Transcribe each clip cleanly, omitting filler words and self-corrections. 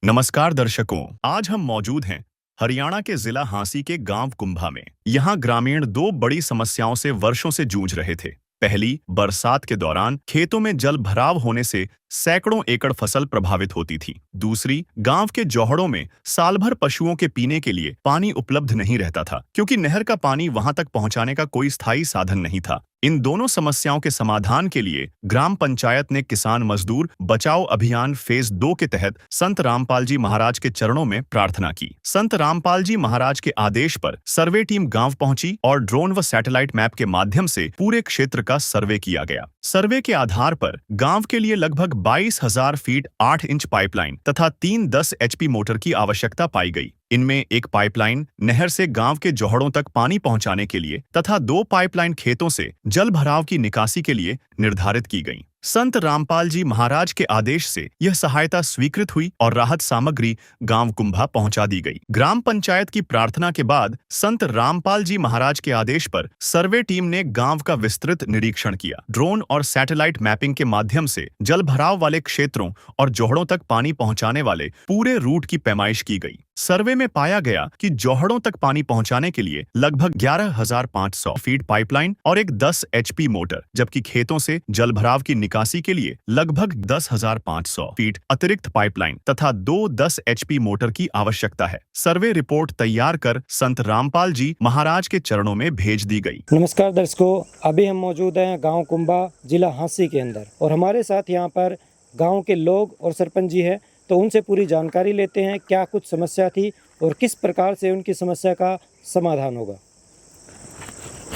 नमस्कार दर्शकों, आज हम मौजूद हैं हरियाणा के जिला हांसी के गांव कुंभा में। यहाँ ग्रामीण दो बड़ी समस्याओं से वर्षों से जूझ रहे थे। पहली, बरसात के दौरान खेतों में जल भराव होने से सैकड़ों एकड़ फसल प्रभावित होती थी। दूसरी, गांव के जोहड़ों में साल भर पशुओं के पीने के लिए पानी उपलब्ध नहीं रहता था, क्योंकि नहर का पानी वहां तक पहुंचाने का कोई स्थायी साधन नहीं था। इन दोनों समस्याओं के समाधान के लिए ग्राम पंचायत ने किसान मजदूर बचाओ अभियान फेज 2 के तहत संत रामपाल जी महाराज के चरणों में प्रार्थना की। संत रामपाल जी महाराज के आदेश पर सर्वे टीम गांव पहुंची और ड्रोन व सैटेलाइट मैप के माध्यम से पूरे क्षेत्र का सर्वे किया गया। सर्वे के आधार पर गांव के लिए लगभग 22,000 फीट 8 इंच पाइपलाइन तथा 3 10 HP मोटर की आवश्यकता पाई गई। इनमें एक पाइपलाइन नहर से गांव के जोहड़ों तक पानी पहुंचाने के लिए तथा 2 पाइपलाइन खेतों से जल भराव की निकासी के लिए निर्धारित की गई। संत रामपाल जी महाराज के आदेश से यह सहायता स्वीकृत हुई और राहत सामग्री गांव कुंभा पहुंचा दी गई। ग्राम पंचायत की प्रार्थना के बाद संत रामपाल जी महाराज के आदेश पर सर्वे टीम ने गांव का विस्तृत निरीक्षण किया। ड्रोन और सैटेलाइट मैपिंग के माध्यम से जल भराव वाले क्षेत्रों और जोहड़ों तक पानी पहुंचाने वाले पूरे रूट की पैमाइश की गई। सर्वे में पाया गया कि जोहड़ों तक पानी पहुंचाने के लिए लगभग 11,500 फीट पाइपलाइन और एक 10 HP मोटर, जबकि खेतों से जल भराव की निकासी के लिए लगभग 10,500 फीट अतिरिक्त पाइपलाइन तथा 2 10 HP मोटर की आवश्यकता है। सर्वे रिपोर्ट तैयार कर संत रामपाल जी महाराज के चरणों में भेज दी गई। नमस्कार दर्शकों, अभी हम मौजूद हैं गांव कुंभा जिला हांसी के अंदर और हमारे साथ यहां पर गांव के लोग और सरपंच जी हैं, तो उनसे पूरी जानकारी लेते हैं क्या कुछ समस्या थी और किस प्रकार से उनकी समस्या का समाधान होगा।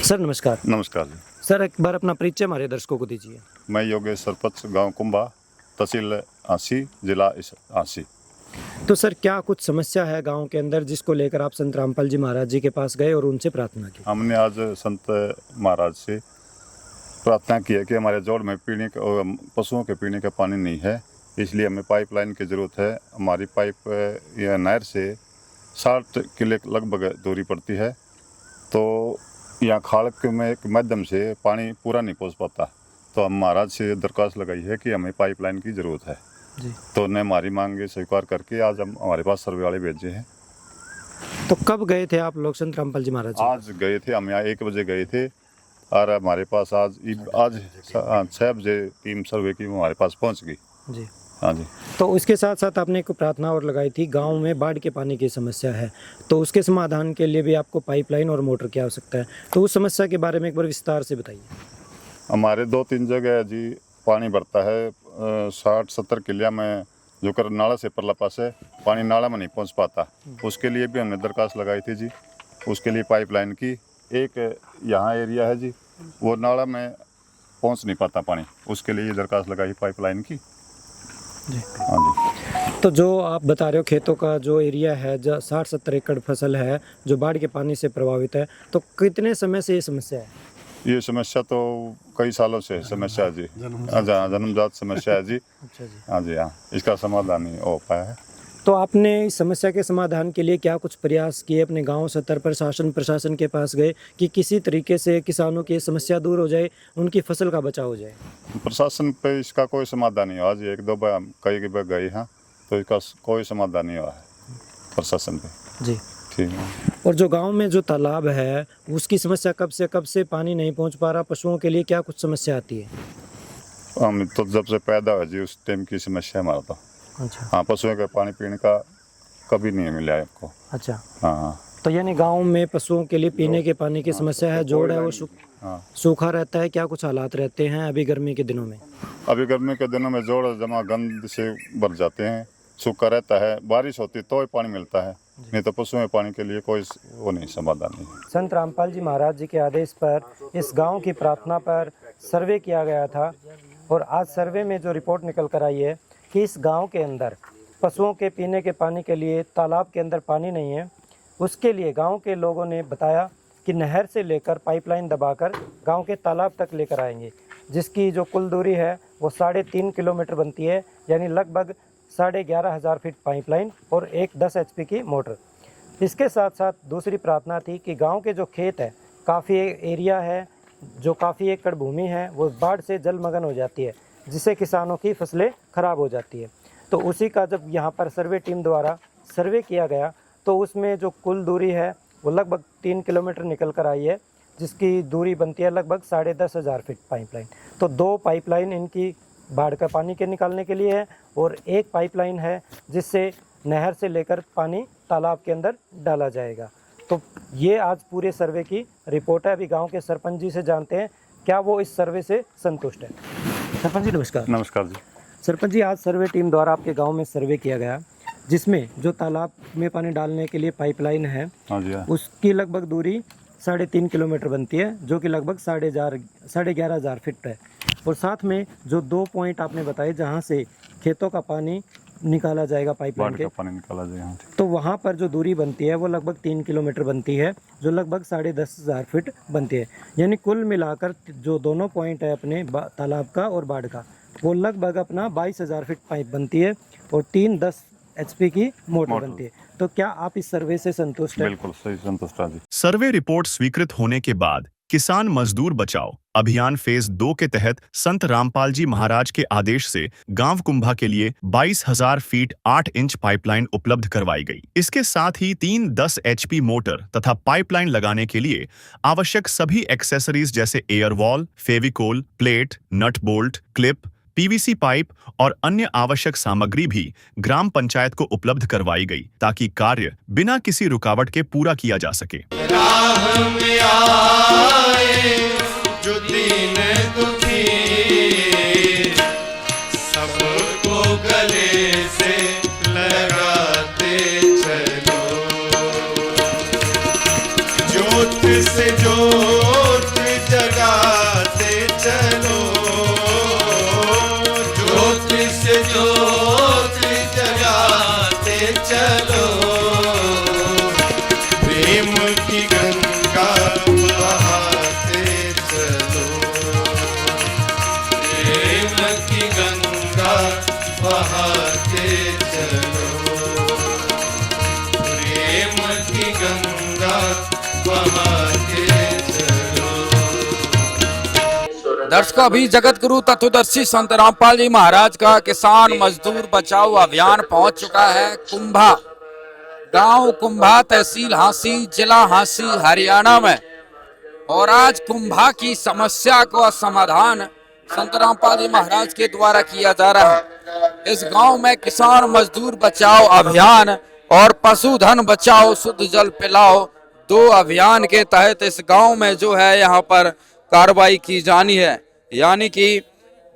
सर नमस्कार। नमस्कार जी। सर एक बार अपना परिचय हमारे दर्शकों को दीजिए। मैं योगेश सरपंच गांव कुंभा, तहसील हांसी, जिला हांसी। तो सर क्या कुछ समस्या है गांव के अंदर जिसको लेकर आप संत रामपाल जी महाराज जी के पास गए और उनसे प्रार्थना की? हमने आज संत महाराज से प्रार्थना की है कि हमारे जोड़ में पशुओं के पीने का पानी नहीं है, इसलिए हमें पाइपलाइन की ज़रूरत है। हमारी पाइप या नहर से 60 किले लगभग दूरी पड़ती है, तो यहाँ खाल के माध्यम से पानी पूरा नहीं पहुँच पाता। तो हम महाराज से दरख्वास्त लगाई है कि हमें पाइपलाइन की ज़रूरत है जी। तो उन्हें हमारी मांग स्वीकार करके आज हम हमारे पास सर्वे वाले भेजे हैं। तो कब गए थे आप लोग संत रामपाल जी महाराज? आज गए थे, हम यहाँ 1 बजे गए थे और हमारे पास आज 6 बजे टीम सर्वे की हमारे पास पहुँच गई जी। हाँ जी। तो उसके साथ साथ आपने एक प्रार्थना और लगाई थी, गांव में बाढ़ के पानी की समस्या है, तो उसके समाधान के लिए भी आपको पाइपलाइन और मोटर की आवश्यकता है, तो उस समस्या के बारे में एक बार विस्तार से बताइए। हमारे 2-3 जगह जी पानी भरता है, 60-70 किलिया में जो कर नाला से परला पास है, पानी नाला में नहीं पहुंच पाता। उसके लिए भी हमने दरख्वास्त लगाई थी जी। उसके लिए पाइपलाइन की एक यहाँ एरिया है जी, वो नाला में पहुंच नहीं पाता पानी, उसके लिए दरख्वास्त लगाई पाइपलाइन की जी। हाँ जी। तो जो आप बता रहे हो खेतों का जो एरिया है, जो 60-70 एकड़ फसल है जो बाढ़ के पानी से प्रभावित है, तो कितने समय से ये समस्या है? ये समस्या तो कई सालों से समस्या है जी, जन्मजात समस्या है जी। अच्छा जी। हाँ जी हाँ, इसका समाधान नहीं हो पाया है। तो आपने इस समस्या के समाधान के लिए क्या कुछ प्रयास किए? अपने गांव स्तर पर प्रशासन के पास गए कि किसी तरीके से किसानों की समस्या दूर हो जाए, उनकी फसल का बचाव हो जाए? प्रशासन पे इसका कोई समाधान नहीं हुआ। आज 1-2 बार कई बार गए हैं, तो इसका कोई समाधान नहीं हुआ है प्रशासन पे जी। ठीक है। और जो गांव में जो तालाब है उसकी समस्या कब से पानी नहीं पहुंच पा रहा, पशुओं के लिए क्या कुछ समस्या आती है? हम तो जब से पैदा हुआ जी उस टाइम की समस्या हमारा तो। अच्छा। हाँ, पशुओं का पानी पीने का कभी नहीं मिला है आपको। अच्छा हाँ। तो यानी गांव में पशुओं के लिए पीने के पानी की समस्या है, जोड़ है वो सूखा रहता है, क्या कुछ हालात रहते हैं अभी गर्मी के दिनों में? अभी गर्मी के दिनों में जोड़ जमा गंद से भर जाते हैं, सूखा रहता है। बारिश होती तो ही पानी मिलता है, नहीं तो पशुओं में पानी के लिए कोई वो नहीं समाधान नहीं। संत रामपाल जी महाराज जी के आदेश पर इस गांव की प्रार्थना पर सर्वे किया गया था और आज सर्वे में जो रिपोर्ट निकल कर आई है कि इस गांव के अंदर पशुओं के पीने के पानी के लिए तालाब के अंदर पानी नहीं है। उसके लिए गांव के लोगों ने बताया कि नहर से लेकर पाइपलाइन दबाकर गांव के तालाब तक लेकर आएंगे, जिसकी जो कुल दूरी है वो 3.5 किलोमीटर बनती है, यानी लगभग 11,500 फीट पाइपलाइन और एक 10 HP की मोटर। इसके साथ साथ दूसरी प्रार्थना थी कि गांव के जो खेत है, काफ़ी एरिया है, जो काफ़ी एकड़ भूमि है, वो बाढ़ से जलमग्न हो जाती है, जिससे किसानों की फसलें खराब हो जाती है। तो उसी का जब यहाँ पर सर्वे टीम द्वारा सर्वे किया गया तो उसमें जो कुल दूरी है वो लगभग 3 किलोमीटर निकल कर आई है, जिसकी दूरी बनती है लगभग 10,500 फीट पाइपलाइन। तो 2 पाइपलाइन इनकी बाढ़ का पानी के निकालने के लिए है और एक पाइपलाइन है जिससे नहर से लेकर पानी तालाब के अंदर डाला जाएगा। तो ये आज पूरे सर्वे की रिपोर्ट है। अभी गांव के सरपंच जी से जानते हैं क्या वो इस सर्वे से संतुष्ट है। सरपंच जी नमस्कार। नमस्कार जी। सरपंच जी, आज सर्वे टीम द्वारा आपके गांव में सर्वे किया गया जिसमें जो तालाब में पानी डालने के लिए पाइपलाइन है हाँ जी हाँ। उसकी लगभग दूरी 3.5 किलोमीटर बनती है, जो कि लगभग 11,500 फीट है। और साथ में जो 2 पॉइंट आपने बताए जहां से खेतों का पानी निकाला जाएगा पाइपलाइन के, पानी निकाला जाएगा, तो वहां पर जो दूरी बनती है वो लगभग 3 किलोमीटर बनती है, जो लगभग 10,500 फीट बनती है। यानी कुल मिलाकर जो दोनों पॉइंट है अपने तालाब का और बाढ़ का, वो लगभग अपना 22,000 फीट पाइप बनती है और 10 HP की मोटर बनती है। तो क्या आप इस सर्वे से संतुष्ट हैं? बिल्कुल सही, संतुष्ट जी। सर्वे रिपोर्ट स्वीकृत होने के बाद किसान मजदूर बचाओ अभियान फेज 2 के तहत संत रामपाल जी महाराज के आदेश से गांव कुंभा के लिए 22,000 फीट 8 इंच पाइपलाइन उपलब्ध करवाई गई। इसके साथ ही 3 10 HP मोटर तथा पाइपलाइन लगाने के लिए आवश्यक सभी एक्सेसरीज जैसे air valve, Fevicol, plate, nut bolt, clip, PVC pipe और अन्य आवश्यक सामग्री भी ग्राम पंचायत को उपलब्ध करवाई गई ताकि कार्य बिना किसी रुकावट के पूरा किया जा सके। राह में आए जो दीन दुखी, सबको गले से लगाते चलो, ज्योत से ज्योत जगाते चलो, ज्योत से ज्योत जगाते चलो, प्रेम की गंगा बहाते चलो, प्रेम की गंगा बहाते चलो, प्रेम की गंगा बहाते चलो। दर्शकों, अभी जगत गुरु तत्वदर्शी संत रामपाल जी महाराज का किसान मजदूर बचाओ अभियान पहुंच चुका है कुंभा, गांव कुंभा, तहसील हांसी, जिला हांसी, हरियाणा में। और आज कुंभा की समस्या का समाधान संत रामपाल जी महाराज के द्वारा किया जा रहा है। इस गांव में किसान मजदूर बचाओ अभियान और पशुधन बचाओ शुद्ध जल पिलाओ 2 अभियान के तहत इस गांव में जो है यहाँ पर कार्रवाई की जानी है। यानी कि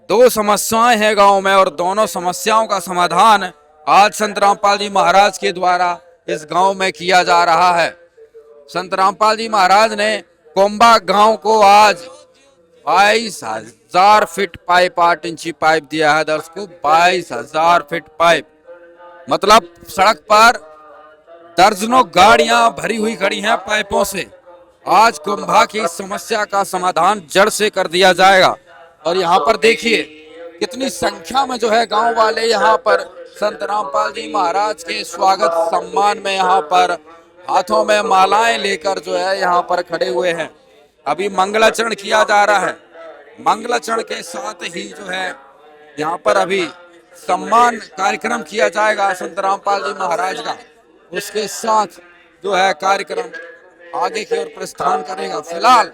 2 समस्याएं हैं गांव में और दोनों समस्याओं का समाधान आज संत रामपाल जी महाराज के द्वारा इस गांव में किया जा रहा है। संत रामपाल जी महाराज ने कुंभा गांव को आज 22,000 फीट पाइप 8 इंची पाइप दिया है। दर्शकों, 22,000 फीट पाइप, मतलब सड़क पर दर्जनों गाड़ियां भरी हुई खड़ी हैं पाइपों से। आज कुंभा की समस्या का समाधान जड़ से कर दिया जाएगा। और यहाँ पर देखिए कितनी संख्या में जो है गांव वाले यहाँ पर संत रामपाल जी महाराज के स्वागत सम्मान में यहाँ पर हाथों में मालाएं लेकर जो है यहाँ पर खड़े हुए हैं। अभी मंगलाचरण किया जा रहा है। मंगलाचरण के साथ ही जो है यहाँ पर अभी सम्मान कार्यक्रम किया जाएगा संत रामपाल जी महाराज का। उसके साथ जो है कार्यक्रम आगे की ओर प्रस्थान करेगा। फिलहाल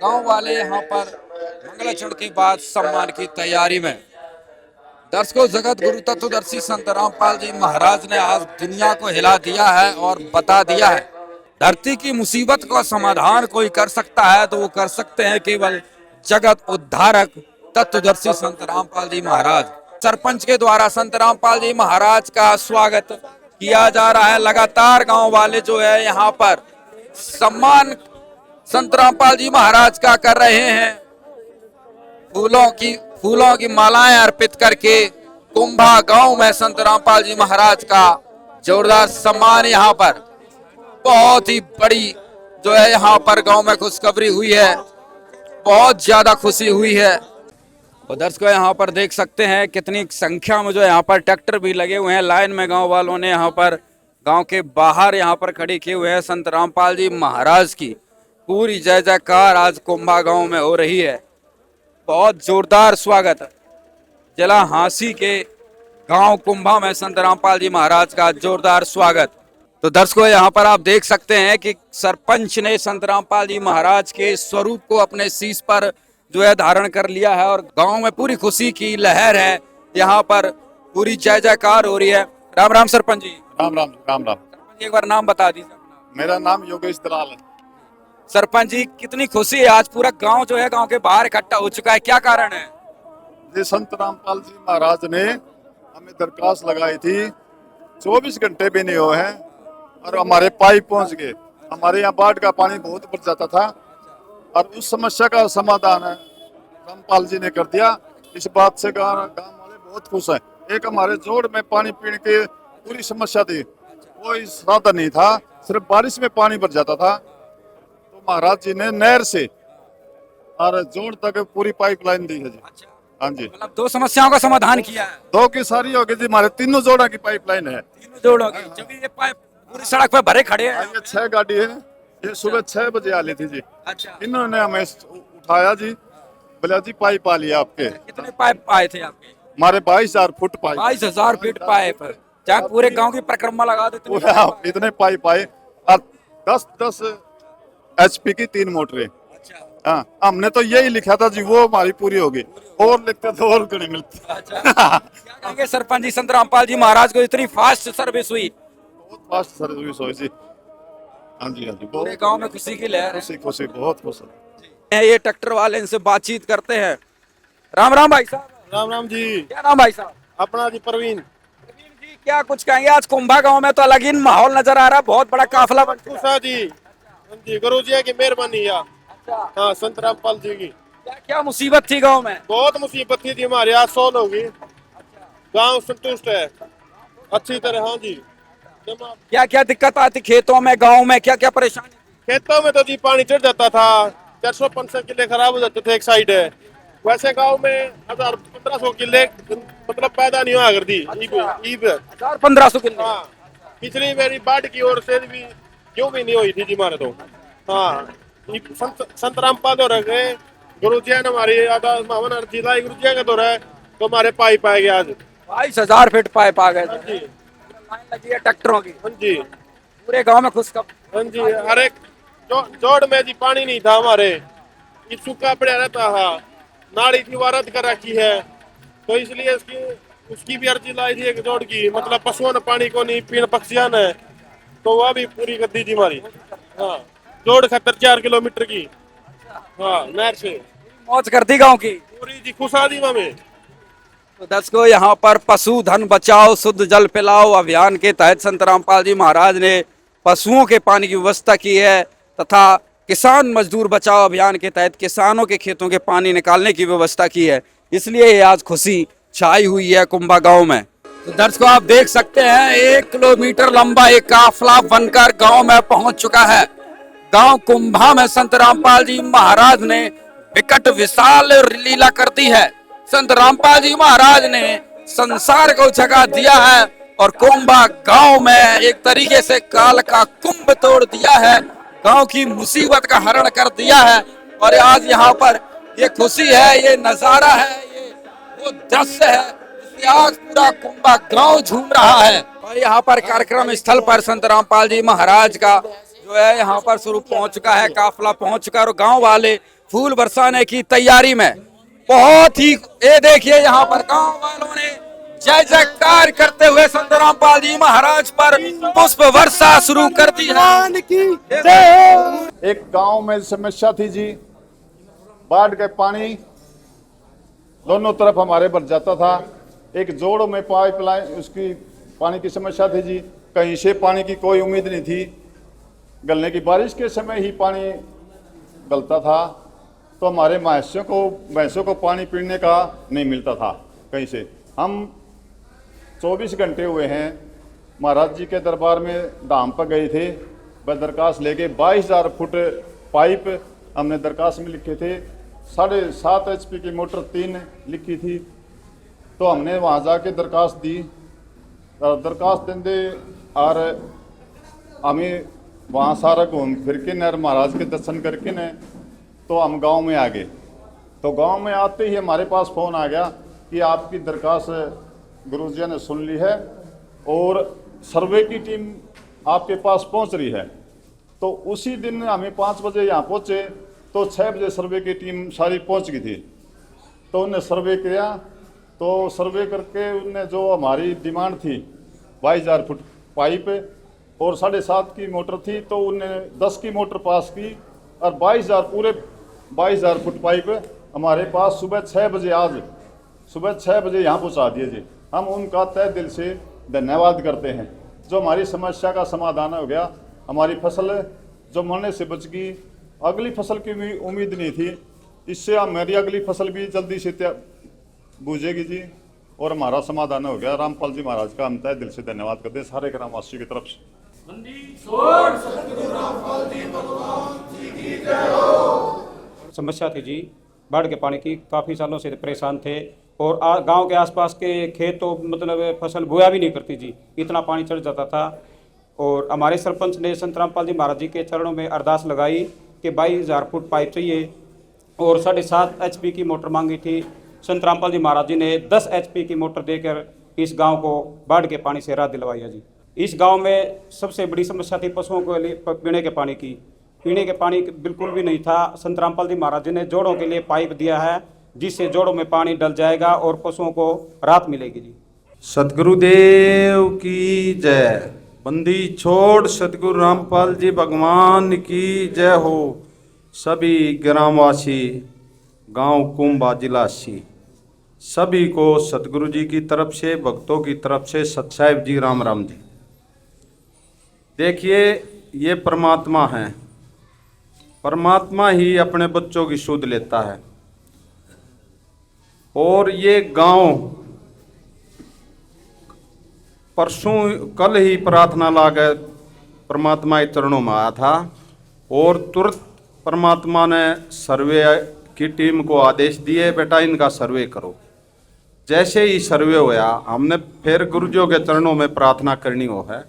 गांव वाले यहाँ पर मंगलाचरण के बाद सम्मान की तैयारी में। दर्शकों, जगत गुरु तत्वदर्शी संत रामपाल जी महाराज ने आज दुनिया को हिला दिया है और बता दिया है, धरती की मुसीबत का समाधान कोई कर सकता है तो वो कर सकते हैं केवल जगत उद्धारक तत्वदर्शी संत रामपाल जी महाराज। सरपंच के द्वारा संत रामपाल जी महाराज का स्वागत किया जा रहा है। लगातार गांव वाले जो है यहाँ पर सम्मान संत रामपाल जी महाराज का कर रहे हैं। फूलों की मालाएं अर्पित करके कुंभा गांव में संत रामपाल जी महाराज का जोरदार सम्मान यहाँ पर बहुत ही बड़ी जो है यहाँ पर गांव में खुशखबरी हुई है। बहुत ज्यादा खुशी हुई है। और दर्शकों, यहाँ पर देख सकते हैं कितनी संख्या में जो यहाँ पर ट्रैक्टर भी लगे हुए हैं। लाइन में गांव वालों ने यहाँ पर गांव के बाहर यहाँ पर खड़े किए हुए हैं। संत रामपाल जी महाराज की पूरी जय जयकार आज कुंभा गांव में हो रही है। बहुत जोरदार स्वागत जिला हांसी के गांव कुंभा में संत रामपाल जी महाराज का जोरदार स्वागत। तो दर्शकों, यहाँ पर आप देख सकते हैं कि सरपंच ने संत रामपाल जी महाराज के स्वरूप को अपने शीश पर जो है धारण कर लिया है और गांव में पूरी खुशी की लहर है। यहाँ पर पूरी जय जयकार हो रही है। राम राम सरपंच जी। राम राम राम राम। सरपंच जी, एक बार नाम बता दीजिए। मेरा नाम योगेश दलाल है। सरपंच जी, कितनी खुशी है, आज पूरा गांव जो है गांव के बाहर इकट्ठा हो चुका है, क्या कारण है? ये संत रामपाल जी महाराज ने हमें दरखास्त लगाई थी, 24 घंटे भी नहीं हुए हैं और हमारे पाइप पहुंच गए। हमारे यहाँ बाढ़ का पानी बहुत बढ़ जाता था और उस समस्या का समाधान है रामपाल जी ने कर दिया। इस बात से गाँव वाले बहुत खुश हैं। एक हमारे जोड़ में पानी पीने की पूरी समस्या थी, कोई साधन नहीं था, सिर्फ बारिश में पानी भर जाता था। तो महाराज जी ने नहर से और जोड़ तक पूरी पाइपलाइन दी है जी। हाँ जी, मतलब 2 समस्याओं का समाधान किया है। 2 की सारी होगी जी, हमारे 3 जोड़ा की पाइपलाइन है। 3 जोड़ों की, जब ये पाइप पूरी सड़क पे भरे खड़े हैं। ये 6 गाड़ी है, ये सुबह 6 बजे आ ली थी जी। अच्छा, इन्होंने हमें उठाया जी, बोला जी पाइप आ लिया आपके। कितने पाइप आए थे आपके? हमारे 22,000 फुट पाइप। 22,000 फीट पाइप, चाहे पूरे गांव की परिक्रमा लगा देते। पूरा इतने पाइप आए और 10-10 HP की 3 मोटरें। अच्छा, हाँ, हमने तो यही लिखा था जी, वो हमारी पूरी होगी, और लिखते तो और नहीं मिलती। अच्छा। क्या कहेंगे सरपंच जी, संत रामपाल जी महाराज को इतनी फास्ट सर्विस हुई, बहुत फास्ट सर्विस हुई जी। हाँ जी, हाँ जी, पूरे बहुत गांव में खुशी की लहर खुशी खुशी, बहुत खुश है। है। ये ट्रैक्टर वाले इनसे बातचीत करते हैं। राम राम भाई साहब। राम राम जी। क्या नाम भाई साहब? अपना जी प्रवीण। प्रवीण जी, क्या कुछ कहेंगे? आज कुंभा गांव में तो अलग ही माहौल नजर आ रहा है, बहुत बड़ा काफिला बन चुका है। खुशा जी, हाँ जी, गुरु जी की मेहरबानी है। अच्छा, हाँ, संत रामपाल जी की क्या क्या मुसीबत थी गांव में? बहुत मुसीबत थी हमारे, आज सोल्व होगी। गांव संतुष्ट है अच्छी तरह। हाँ जी, क्या क्या दिक्कत आती खेतों में, गांव में क्या क्या परेशानी? खेतों में तो जी पानी चढ़ जाता था, 400-500 किले खराब हो जाते थे एक साइड है। वैसे गांव में 1000-1500 किले मतलब पैदा नहीं हुआ करती। 1500 किलो। हाँ, पिछली मेरी बाढ़ की ओर से भी क्यों भी नहीं हुई थी जी हमारे तो। हाँ, संत रामपाल हो रहे गुरु जी ने हमारी मावन जिला गुरु जी का दौरा है तो हमारे पाइप आए गए आज। 22,000 फीट पाइप आ गए। हाँ जी, लाइन लगी है ट्रैक्टरों की, हाँ जी, पूरे गांव में खुशखबर। हाँ जी। हर एक जोड़ में जी पानी नहीं था हमारे, ये सूखा पड़ा रहता था, नाली दीवारत कर रखी है, तो इसलिए उसकी भी अर्जी लाई थी एक जोड़ की, मतलब पशुओं ने पानी को नहीं पीने, पक्षियों ने, तो वह भी पूरी कर दी थी हमारी। हाँ, जोड़ 4 किलोमीटर की। हाँ, नहर से मौज कर दी गांव की पूरी जी, खुशहाली में। तो दर्शकों, यहाँ पर पशुधन बचाओ शुद्ध जल पिलाओ अभियान के तहत संत रामपाल जी महाराज ने पशुओं के पानी की व्यवस्था की है तथा किसान मजदूर बचाओ अभियान के तहत किसानों के खेतों के पानी निकालने की व्यवस्था की है। इसलिए आज खुशी छाई हुई है कुंभा गांव में। तो दर्शकों, आप देख सकते हैं 1 किलोमीटर लंबा एक काफिला बनकर गांव में पहुंच चुका है। गांव कुंभा में संत रामपाल जी महाराज ने विकट विशाल लीला कर दी है। संत रामपाल जी महाराज ने संसार को जगा दिया है और कुंभा गांव में एक तरीके से काल का कुंभ तोड़ दिया है, गांव की मुसीबत का हरण कर दिया है। और आज यहाँ पर ये खुशी है, ये नजारा है, ये वो दृश्य है जिससे आज पूरा कुंभा गांव झूम रहा है। और यहाँ पर कार्यक्रम स्थल पर संत रामपाल जी महाराज का जो है यहाँ पर स्वरूप पहुंच चुका है, काफिला पहुंच चुका है और गांव वाले फूल बरसाने की तैयारी में बहुत ही। ये देखिए, यहाँ पर गांव वालों ने जय जयकार करते हुए संत रामपाल जी महाराज पर पुष्प वर्षा शुरू कर दी है। एक गांव में समस्या थी जी, बाढ़ के पानी दोनों तरफ हमारे भर जाता था। एक जोड़ में पाइपलाइन, उसकी पानी की समस्या थी जी, कहीं से पानी की कोई उम्मीद नहीं थी। गलने की बारिश के समय ही पानी गलता था, तो हमारे भैंसों को पानी पीने का नहीं मिलता था कहीं से। हम 24 घंटे हुए हैं महाराज जी के दरबार में धाम पर गए थे, वह दरखास्त लेके 22,000 फुट पाइप हमने दरखास्त में लिखे थे। 7.5 HP की मोटर 3 लिखी थी, तो हमने वहाँ जाके दरखास्त दी। दरखास्त देंदे और हमें वहाँ सारा घूम फिर के नर महाराज के दर्शन करके न तो हम गांव में आ गए। तो गांव में आते ही हमारे पास फ़ोन आ गया कि आपकी दरखास्त गुरुजी ने सुन ली है और सर्वे की टीम आपके पास पहुंच रही है। तो उसी दिन हमें 5 बजे यहाँ पहुँचे तो 6 बजे सर्वे की टीम सारी पहुँच गई थी। तो उन्हें सर्वे किया, तो सर्वे करके उनने जो हमारी डिमांड थी 22,000 फुट पाइप और 7.5 की मोटर थी, तो उन्होंने 10 की मोटर पास की और 22,000 फुट पाइप हमारे पास सुबह 6 बजे आज सुबह 6 बजे यहाँ पहुँचा दिए जी। हम उनका तहे दिल से धन्यवाद करते हैं। जो हमारी समस्या का समाधान हो गया, हमारी फसल जो मरने से बच गई, अगली फसल की भी उम्मीद नहीं थी, इससे हमारी अगली फसल भी जल्दी से बूझेगी जी और हमारा समाधान हो गया। रामपाल जी महाराज का हम तहे दिल से धन्यवाद करते हैं सारे ग्रामवासियों की तरफ से। समस्या थी जी बाढ़ के पानी की, काफ़ी सालों से परेशान थे और गांव के आसपास के खेत तो मतलब फसल बोया भी नहीं करती जी, इतना पानी चढ़ जाता था। और हमारे सरपंच ने संत रामपाल जी महाराज जी के चरणों में अरदास लगाई कि 22,000 फुट पाइप चाहिए और 7.5 HP की मोटर मांगी थी। संत रामपाल जी महाराज जी ने 10 HP की मोटर देकर इस गांव को बाढ़ के पानी से राहत दिलवाई है जी। इस गांव में सबसे बड़ी समस्या थी पशुओं के लिए पीने के पानी की। पीने के पानी बिल्कुल भी नहीं था। संत रामपाल जी महाराज जी ने जोड़ों के लिए पाइप दिया है, जिससे जोड़ों में पानी डल जाएगा और पशुओं को राहत मिलेगी जी। सतगुरुदेव की जय। बंदी छोड़ सतगुरु रामपाल जी भगवान की जय हो। सभी ग्रामवासी, गांव कुंभा जिलासी, सभी को सतगुरु जी की तरफ से, भक्तों की तरफ से सतसाहिब जी राम राम जी। देखिए, ये परमात्मा है, परमात्मा ही अपने बच्चों की सुध लेता है। और ये गांव परसों कल ही प्रार्थना लाकर परमात्मा के चरणों में आया था और तुरंत परमात्मा ने सर्वे की टीम को आदेश दिए, बेटा इनका सर्वे करो। जैसे ही सर्वे होया, हमने फिर गुरुजियों के चरणों में प्रार्थना करनी हो है।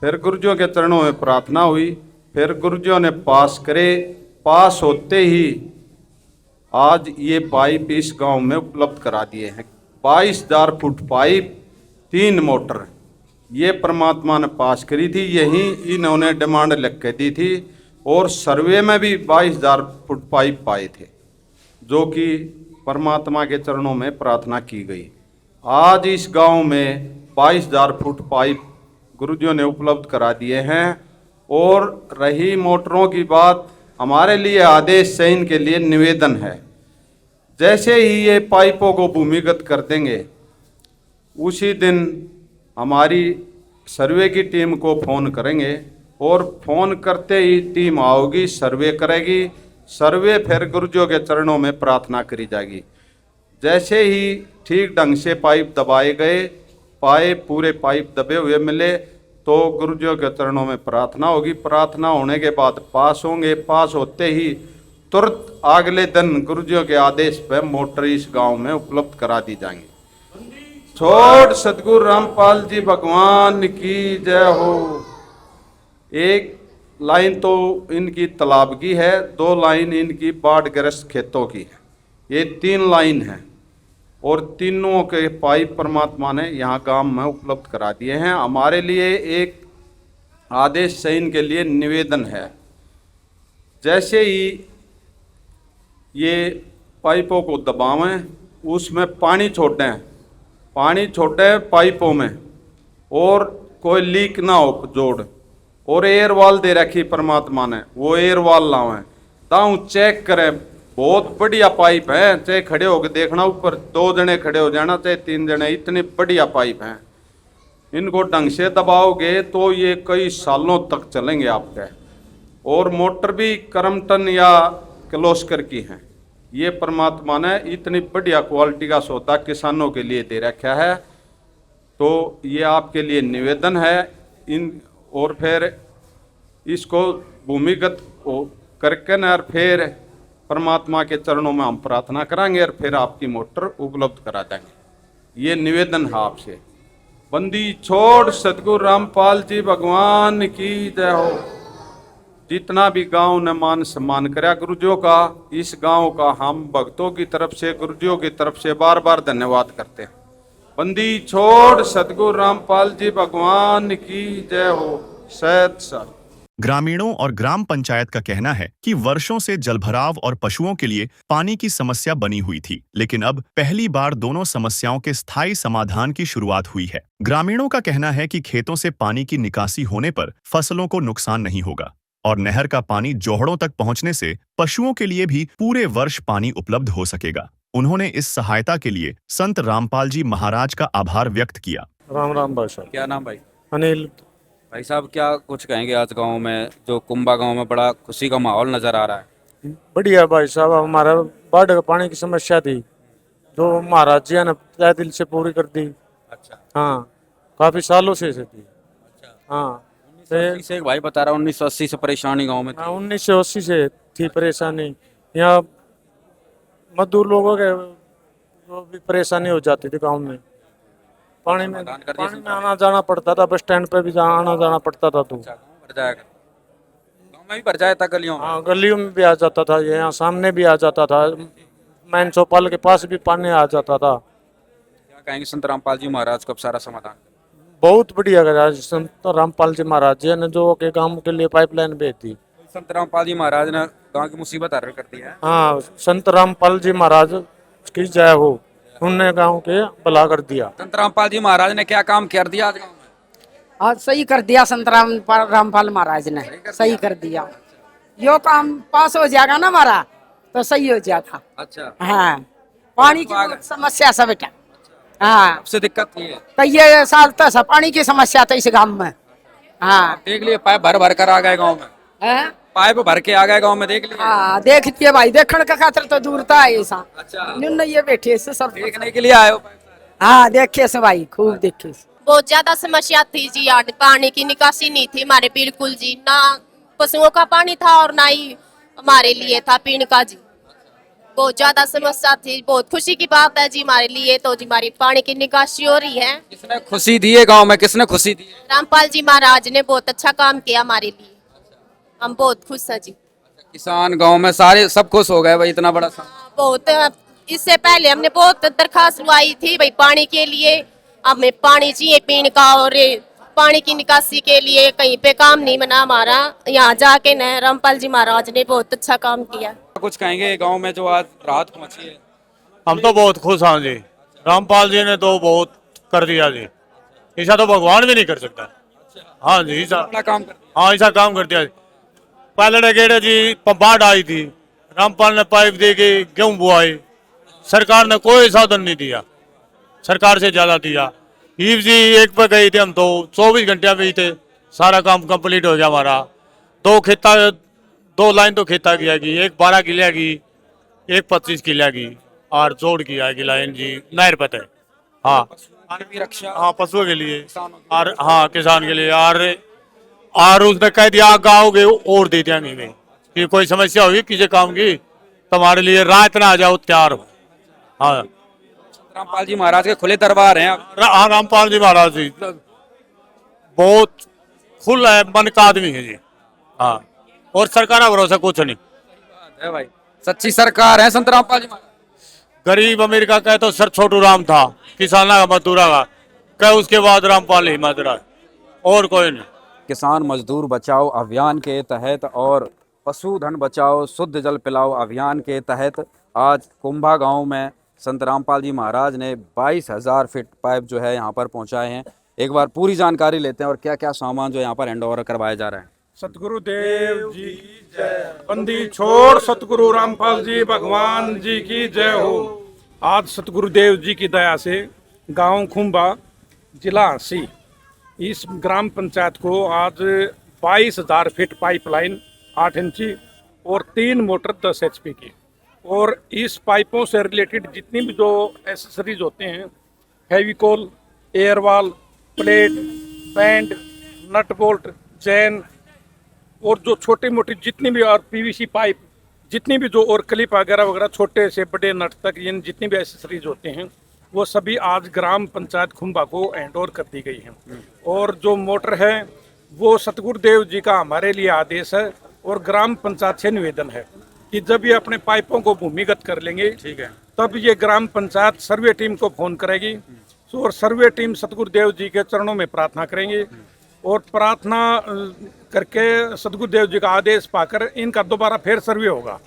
फिर गुरुजियों के चरणों में प्रार्थना हुई, फिर गुरुजियों ने पास करे। पास होते ही आज ये पाइप इस गांव में उपलब्ध करा दिए हैं। 22,000 फुट पाइप, 3 मोटर, ये परमात्मा ने पास करी थी। यही इन्होंने डिमांड लिख के दी थी और सर्वे में भी 22,000 फुट पाइप पाए थे, जो कि परमात्मा के चरणों में प्रार्थना की गई। आज इस गांव में 22,000 फुट पाइप गुरुजियों ने उपलब्ध करा दिए हैं। और रही मोटरों की बात, हमारे लिए आदेश से इनके लिए निवेदन है, जैसे ही ये पाइपों को भूमिगत कर देंगे, उसी दिन हमारी सर्वे की टीम को फ़ोन करेंगे और फ़ोन करते ही टीम आओगी, सर्वे करेगी। सर्वे फिर गुरुजियों के चरणों में प्रार्थना करी जाएगी। जैसे ही ठीक ढंग से पाइप दबाए गए, पूरे पाइप दबे हुए मिले, तो गुरुजियों के चरणों में प्रार्थना होगी। प्रार्थना होने के बाद पास होंगे। पास होते ही तुरंत अगले दिन गुरुजियों के आदेश पर मोटर इस गांव में उपलब्ध करा दी जाएंगी। छोड़ सतगुरु रामपाल जी भगवान की जय हो। एक लाइन तो इनकी तालाब की है, 2 लाइन इनकी बाढ़ग्रस्त खेतों की है। ये 3 लाइन है और तीनों के पाइप परमात्मा ने यहाँ गांव में उपलब्ध करा दिए हैं। हमारे लिए एक आदेश से इनके लिए निवेदन है, जैसे ही ये पाइपों को दबावें, उसमें पानी छोड़ें पाइपों में, और कोई लीक ना हो जोड़। और एयर वाल दे रखी परमात्मा ने, वो एयर वाल लावें, ताऊ चेक करें। बहुत बढ़िया पाइप है, चाहे खड़े होकर देखना, ऊपर 2 जने खड़े हो जाना, चाहे 3 जने, इतने बढ़िया पाइप हैं। इनको ढंग से दबाओगे तो ये कई सालों तक चलेंगे आपके। और मोटर भी क्रम्पटन या किर्लोस्कर की हैं। ये परमात्मा ने इतनी बढ़िया क्वालिटी का सौदा किसानों के लिए दे रखा है। तो ये आपके लिए निवेदन है और फिर इसको भूमिगत करके न, और फिर परमात्मा के चरणों में हम प्रार्थना कराएंगे और फिर आपकी मोटर उपलब्ध करा देंगे। ये निवेदन है आपसे। बंदी छोड़ सतगुरु रामपाल जी भगवान की जय हो। जितना भी गांव ने मान सम्मान कराया गुरुजियों का, इस गांव का हम भक्तों की तरफ से, गुरुजियों की तरफ से बार बार धन्यवाद करते हैं। बंदी छोड़ सतगुरु रामपाल जी भगवान की जय हो। सत सत। ग्रामीणों और ग्राम पंचायत का कहना है कि वर्षों से जलभराव और पशुओं के लिए पानी की समस्या बनी हुई थी, लेकिन अब पहली बार दोनों समस्याओं के स्थायी समाधान की शुरुआत हुई है। ग्रामीणों का कहना है कि खेतों से पानी की निकासी होने पर फसलों को नुकसान नहीं होगा और नहर का पानी जोहड़ों तक पहुंचने से पशुओं के लिए भी पूरे वर्ष पानी उपलब्ध हो सकेगा। उन्होंने इस सहायता के लिए संत रामपाल जी महाराज का आभार व्यक्त किया। राम राम भाई साहब। क्या नाम भाई? अनिल। भाई साहब, क्या कुछ कहेंगे आज गांव में, जो कुंभा गांव में बड़ा खुशी का माहौल नजर आ रहा है? बढ़िया भाई साहब, हमारा बाढ़ का पानी की समस्या थी जो महाराज जी ने तय दिल से पूरी कर दी। अच्छा। हाँ, काफी सालों से थी। अच्छा। हाँ, 1980 से एक भाई बता रहा, 1980 से परेशानी गांव में थी। 1980 से थी परेशानी। यहाँ मजदूर लोगों के जो भी परेशानी हो जाती थी गांव में, पानी में आना जाना पड़ता था, बस स्टैंड पे भी आना जाना पड़ता था। तो भर जाएगा, गांव में भी भर जाया था, गलियों में। हाँ, गलियों में भी आ जाता था, यहाँ सामने भी आ जाता था, मैन चौपाल के पास भी पानी आ जाता था। क्या कहेंगे संत रामपाल जी महाराज को अब सारा समाधान? बहुत बढ़िया करा संत रामपाल जी महाराज जी ने, जो के गांव के लिए पाइपलाइन भेज दी। संत रामपाल जी महाराज ने गांव की मुसीबत हल कर दी है। हाँ, संत रामपाल जी महाराज की जय हो, उनने गांव के भला कर दिया। संत रामपाल जी महाराज ने क्या काम कर दिया आज गांव में? आज सही कर दिया संत रामपाल महाराज ने, सही कर दिया। यो काम पास हो जाएगा ना हमारा तो सही हो जाएगा। अच्छा। हाँ, पानी की बहुत समस्या सब बेटा। हाँ, सबसे दिक्कत ये है, कई साल तक पानी की समस्या था इस गांव में। हाँ, देख लिए पाइप भर भर कर आ गए गांव में। है? पाइप भर के आ गए गांव में, देख लिए? हाँ, देख लिए भाई, देखने का खातिर तो दूर था ऐसा। अच्छा। ये बैठे से सब देखने के लिए आए हो? हाँ, देखे से भाई, खूब देखे से। बहुत ज्यादा समस्या थी जी, यार पानी की निकासी नहीं थी हमारे बिल्कुल जी, ना पशुओं का पानी था और ना ही हमारे लिए था पीने का जी। बहुत ज्यादा समस्या थी। बहुत खुशी की बात है जी हमारे लिए तो जी, हमारी पानी की निकासी हो रही है। किसने खुशी दी है गाँव में, किसने खुशी दी है? रामपाल जी महाराज ने बहुत अच्छा काम किया हमारे लिए, हम बहुत खुश हैं जी। किसान गांव में सारे सब खुश हो गए भाई, इतना बड़ा बहुत, इससे पहले हमने बहुत दरखास्त लगाई थी भाई पानी के लिए, हमें पानी चाहिए पीने का, और पानी की निकासी के लिए कहीं पे काम नहीं बना हमारा, यहाँ जाके न रामपाल जी महाराज ने बहुत अच्छा काम किया। कुछ कहेंगे गांव में जो आज राहत पहुंची है? हम तो बहुत खुश हैं जी, रामपाल जी ने तो बहुत कर दिया जी, ऐसा तो भगवान भी नहीं कर सकता। हाँ जी, ऐसा काम कर दिया। हाँ, ऐसा काम कर दिया। पहले गेड़े जी बाढ़ आई थी, रामपाल ने पाइप दे के गेहूं बुआई, सरकार ने कोई साधन नहीं दिया, सरकार से ज्यादा दिया। ईव जी एक पे गई थी, हम तो 24 घंटे में ही थे, सारा काम कंप्लीट हो गया हमारा। दो लाइन तो खेता की आएगी, एक 12 किले की, एक 25 किले की, और जोड़ की आएगी लाइन जी, नहर पता है। हाँ, रक्षा, हाँ, पशुओं के लिए और हाँ किसान के लिए, और उसने कह दिया आग आओगे और दे दिया नहीं, कि कोई समस्या होगी किसी काम की तुम्हारे लिए रात ना आ जाओ, तैयार हो। हाँ, रामपाल जी महाराज के खुले दरबार हैं। हाँ, रामपाल जी महाराज जी बहुत खुला है, मन का आदमी है जी। हाँ, और सरकार का भरोसा कुछ नहीं है भाई, सच्ची सरकार है संत रामपाल जी महाराज। गरीब अमीर का कहे तो सर छोटू राम था, किसाना का मजदूरा का कहे, उसके बाद रामपाल ही मजरा, और कोई नहीं। किसान मजदूर बचाओ अभियान के तहत और पशुधन बचाओ शुद्ध जल पिलाओ अभियान के तहत आज कुंभा गांव में संत रामपाल जी महाराज ने 22,000 फीट पाइप जो है यहाँ पर पहुँचाए हैं। एक बार पूरी जानकारी लेते हैं और क्या क्या सामान जो यहाँ पर हैंड ओवर करवाया जा रहा है। सतगुरुदेव जी की जय। बंदी छोड़ सतगुरु रामपाल जी भगवान जी की जय हो। आज सतगुरुदेव जी की दया से गांव खुंबा जिला हंसी इस ग्राम पंचायत को आज 22,000 फीट पाइपलाइन 8 इंची और 3 मोटर 10 HP की, और इस पाइपों से रिलेटेड जितनी भी जो एसेसरीज होते हैं, फेविकोल, एयरवाल, plate, band, nut bolt, chain, और जो छोटी मोटी जितनी भी और PVC पाइप जितनी भी जो और क्लिप वगैरह वगैरह छोटे से बड़े नट तक इन जितनी भी एसेसरीज होते हैं वो सभी आज ग्राम पंचायत खुंबा को हैंड ओवर कर दी गई हैं। और जो मोटर है वो सतगुरुदेव जी का हमारे लिए आदेश है और ग्राम पंचायत से निवेदन है कि जब ये अपने पाइपों को भूमिगत कर लेंगे, ठीक है, तब ये ग्राम पंचायत सर्वे टीम को फोन करेगी और सर्वे टीम सतगुरुदेव जी के चरणों में प्रार्थना करेंगे और प्रार्थना करके सतगुरुदेव जी का आदेश पाकर इनका दोबारा फिर सर्वे होगा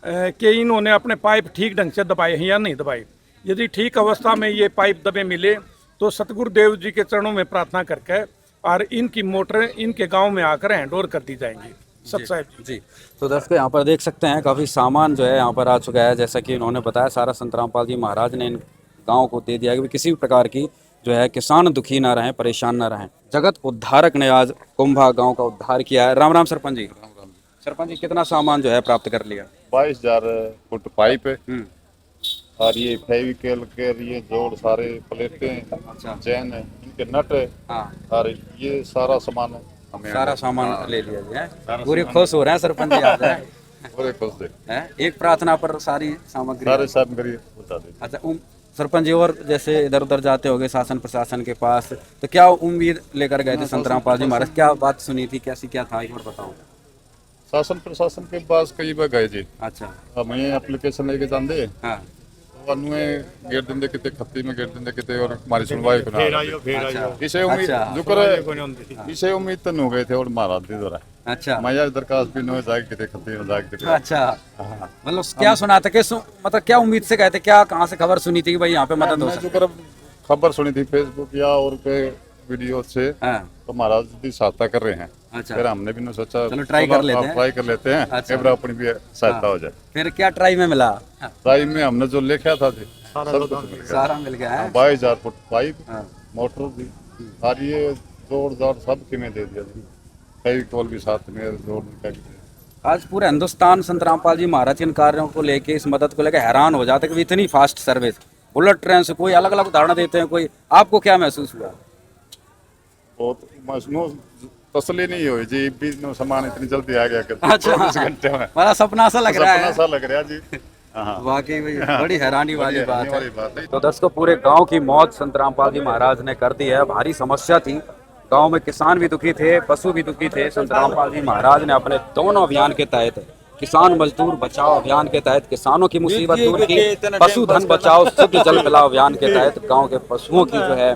कि इन्होंने अपने पाइप ठीक ढंग से दबाए हैं या नहीं दबाए। यदि ठीक अवस्था में ये पाइप दबे मिले तो सतगुरुदेव जी के चरणों में प्रार्थना करके और इनकी मोटर इनके गांव में आकर हैंडओवर कर दी जाएंगी। सतसाहिब जी। तो दर्शकों यहाँ पर देख सकते हैं काफ़ी सामान जो है यहाँ पर आ चुका है। जैसा कि इन्होंने बताया सारा संत रामपाल जी महाराज ने इन गाँव को दे दिया कि किसी भी प्रकार की जो है किसान दुखी ना रहें, परेशान ना रहें। जगत उद्धारक ने आज कुंभा गांव का उद्धार किया है। राम राम सरपंच जी। सरपंच जी, कितना सामान जो है प्राप्त कर लिया? 22,000 फुट पाइप और ये फेविकल के ये जोड़ सारे प्लेटें चैन इनके नट और ये सारा सामान हमें सारा सामान ले लिया गया है। पूरे खुश हो रहे हैं सरपंच जी आज पूरे खुश थे। एक प्रार्थना पर सारी सामग्री बता दें। अच्छा सरपंच जी, और जैसे इधर उधर जाते होंगे शासन प्रशासन के पास, तो क्या उम्मीद लेकर गए थे संत रामपाल जी महाराज? क्या बात सुनी थी, कैसी क्या था, एक बार बताओ। शासन प्रशासन के पास कई बार गए जी। अच्छा। हमें एप्लीकेशन लेके जाते हाँ गेट देंगे कितने खत्ती में गेट देंगे कितने और हमारी सुनवाई को इसे उम्मीद अच्छा। जो कर इसे उम्मीद तो हो गए थे और महाराज दी दौरा। अच्छा। मैं दरखास्त भी न जाके कितने खत्ती में जाके कितने। अच्छा, मतलब क्या सुना था, मतलब क्या उम्मीद से गए थे, क्या कहाँ से खबर सुनी थी कि भाई यहाँ पे मदद हो सकती है? खबर सुनी थी फेसबुक या और पे वीडियो से तो महाराज की सहायता कर रहे हैं। अच्छा। फिर हमने भी सोचा चलो ट्राई कर लेते हैं। अच्छा। अपनी भी सहायता हो जाए। फिर क्या ट्राई में मिला? ट्राई में हमने जो लिखा था सारा मिल गया है। 22,000 फुट पाइप मोटर भी और ये जोड़ जाड़ सब किमें दे दिया जी। कई कॉल भी साथ में जोड़ आज पूरे हिंदुस्तान संत रामपाल जी महाराज के इन कार्यों को लेके, इस मदद को लेकर हैरान हो जाते कि इतनी फास्ट सर्विस बुलेट ट्रेन से। कोई अलग अलग उदाहरण देते हैं, कोई आपको क्या महसूस हुआ? बहुत तसली नहीं हुई जी, बीच में सामान इतनी जल्दी आ गया। अच्छा, 24 घंटे में बड़ा सपना सा लग रहा है। सपना सा लग रहा है जी। वाकई बड़ी हैरानी वाली बात है। तो दर्शकों, पूरे गांव की मौज संत रामपाल जी महाराज ने कर दी है। भारी समस्या थी गांव में, किसान भी दुखी थे, पशु भी दुखी थे। संत रामपाल जी महाराज ने अपने दोनों अभियान के तहत, किसान मजदूर बचाओ अभियान के तहत किसानों की मुसीबत दूर की, पशुधन बचाओ शुद्ध जल पिलाओ अभियान के तहत गाँव के पशुओं की जो है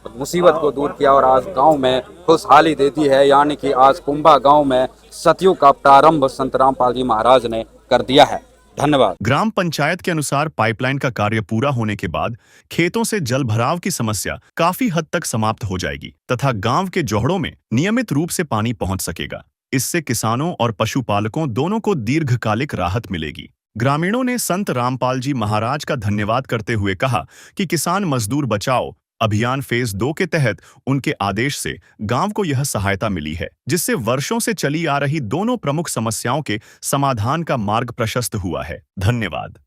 मुसीबत को दूर किया और आज गांव में खुशहाली दे दी है। यानी कि आज कुंभा गांव में सतयुग का प्रारंभ संत रामपाल जी महाराज ने कर दिया है। धन्यवाद। ग्राम पंचायत के अनुसार पाइपलाइन का कार्य पूरा होने के बाद खेतों से जल भराव की समस्या काफी हद तक समाप्त हो जाएगी तथा गांव के जोहड़ों में नियमित रूप से पानी पहुंच सकेगा। इससे किसानों और पशुपालकों दोनों को दीर्घकालिक राहत मिलेगी। ग्रामीणों ने संत रामपाल जी महाराज का धन्यवाद करते हुए कहा कि किसान मजदूर बचाओ अभियान फेज 2 के तहत उनके आदेश से गांव को यह सहायता मिली है, जिससे वर्षों से चली आ रही दोनों प्रमुख समस्याओं के समाधान का मार्ग प्रशस्त हुआ है। धन्यवाद।